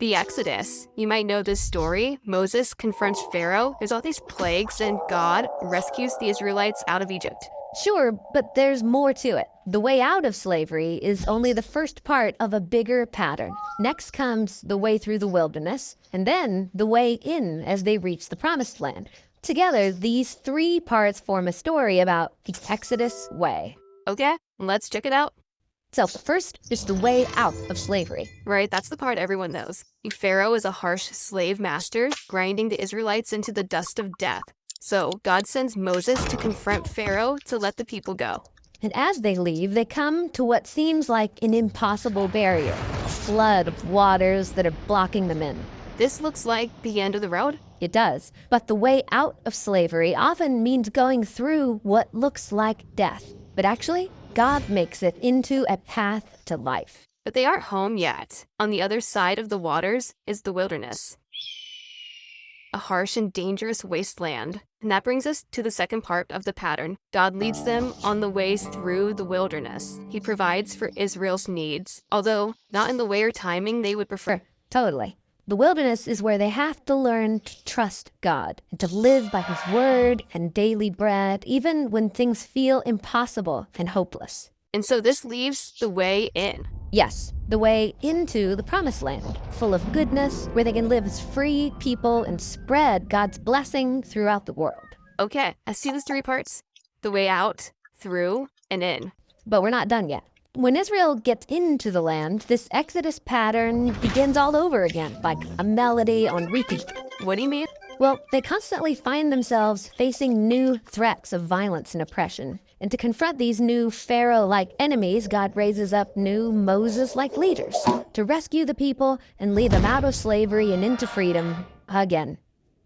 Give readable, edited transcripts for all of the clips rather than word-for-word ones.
The Exodus. You might know this story. Moses confronts Pharaoh. There's all these plagues, and God rescues the Israelites out of Egypt. Sure, but there's more to it. The way out of slavery is only the first part of a bigger pattern. Next comes the way through the wilderness, and then the way in as they reach the promised land. Together, these three parts form a story about the Exodus way. Okay, let's check it out. So first is the way out of slavery. Right, that's the part everyone knows. Pharaoh is a harsh slave master, grinding the Israelites into the dust of death. So God sends Moses to confront Pharaoh to let the people go. And as they leave, they come to what seems like an impossible barrier, a flood of waters that are blocking them in. This looks like the end of the road. It does. But the way out of slavery often means going through what looks like death. But actually, God makes it into a path to life. But they aren't home yet. On the other side of the waters is the wilderness, a harsh and dangerous wasteland. And that brings us to the second part of the pattern. God leads them on the ways through the wilderness. He provides for Israel's needs, although not in the way or timing they would prefer. Totally. The wilderness is where they have to learn to trust God and to live by His word and daily bread, even when things feel impossible and hopeless. And so this leaves the way in. Yes, the way into the promised land, full of goodness, where they can live as free people and spread God's blessing throughout the world. Okay, I see these three parts. The way out, through, and in. But we're not done yet. When Israel gets into the land, this Exodus pattern begins all over again, like a melody on repeat. What do you mean? Well, they constantly find themselves facing new threats of violence and oppression. And to confront these new Pharaoh-like enemies, God raises up new Moses-like leaders to rescue the people and lead them out of slavery and into freedom again.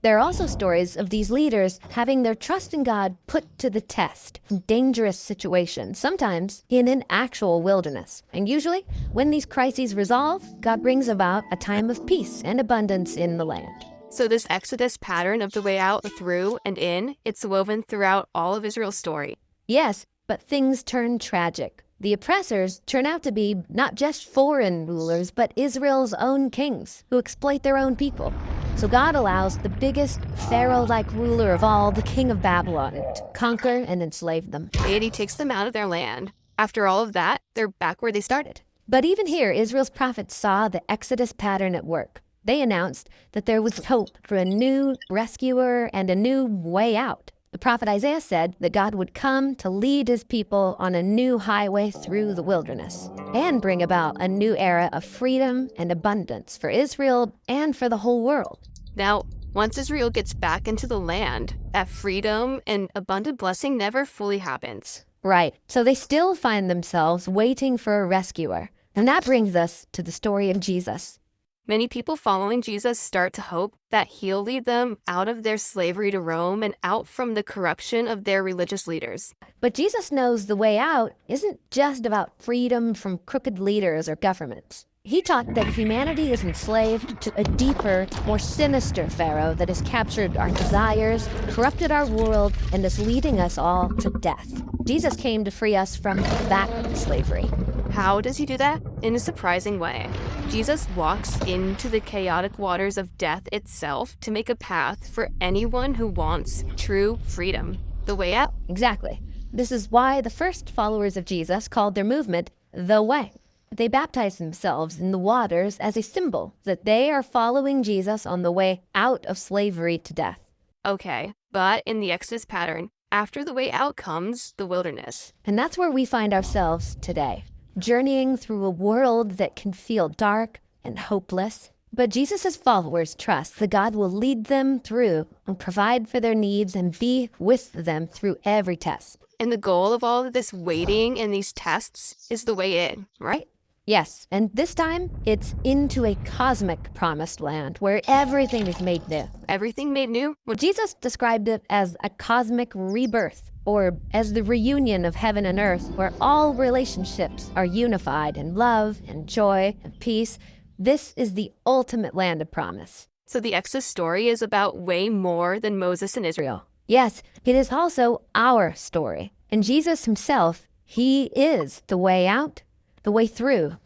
There are also stories of these leaders having their trust in God put to the test in dangerous situations, sometimes in an actual wilderness. And usually, when these crises resolve, God brings about a time of peace and abundance in the land. So this Exodus pattern of the way out, through, and in, it's woven throughout all of Israel's story. Yes, but things turn tragic. The oppressors turn out to be not just foreign rulers, but Israel's own kings who exploit their own people. So God allows the biggest Pharaoh-like ruler of all, the king of Babylon, to conquer and enslave them. And he takes them out of their land. After all of that, they're back where they started. But even here, Israel's prophets saw the Exodus pattern at work. They announced that there was hope for a new rescuer and a new way out. The prophet Isaiah said that God would come to lead his people on a new highway through the wilderness and bring about a new era of freedom and abundance for Israel and for the whole world. Now, once Israel gets back into the land, that freedom and abundant blessing never fully happens. Right. So they still find themselves waiting for a rescuer. And that brings us to the story of Jesus. Many people following Jesus start to hope that he'll lead them out of their slavery to Rome and out from the corruption of their religious leaders. But Jesus knows the way out isn't just about freedom from crooked leaders or governments. He taught that humanity is enslaved to a deeper, more sinister Pharaoh that has captured our desires, corrupted our world, and is leading us all to death. Jesus came to free us from that slavery. How does he do that? In a surprising way. Jesus walks into the chaotic waters of death itself to make a path for anyone who wants true freedom. The way out. Exactly. This is why the first followers of Jesus called their movement the Way. They baptized themselves in the waters as a symbol that they are following Jesus on the way out of slavery to death. Okay, but in the Exodus pattern, after the way out comes the wilderness. And that's where we find ourselves today, journeying through a world that can feel dark and hopeless. But Jesus' followers trust that God will lead them through and provide for their needs and be with them through every test. And the goal of all of this waiting and these tests is the way in, right? Yes, and this time it's into a cosmic promised land where everything is made new. Everything made new? Well, Jesus described it as a cosmic rebirth, or as the reunion of heaven and earth, where all relationships are unified in love and joy and peace. This is the ultimate land of promise. So the Exodus story is about way more than Moses and Israel. Yes, it is also our story. And Jesus himself, he is the way out, the way through,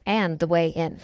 and the way in.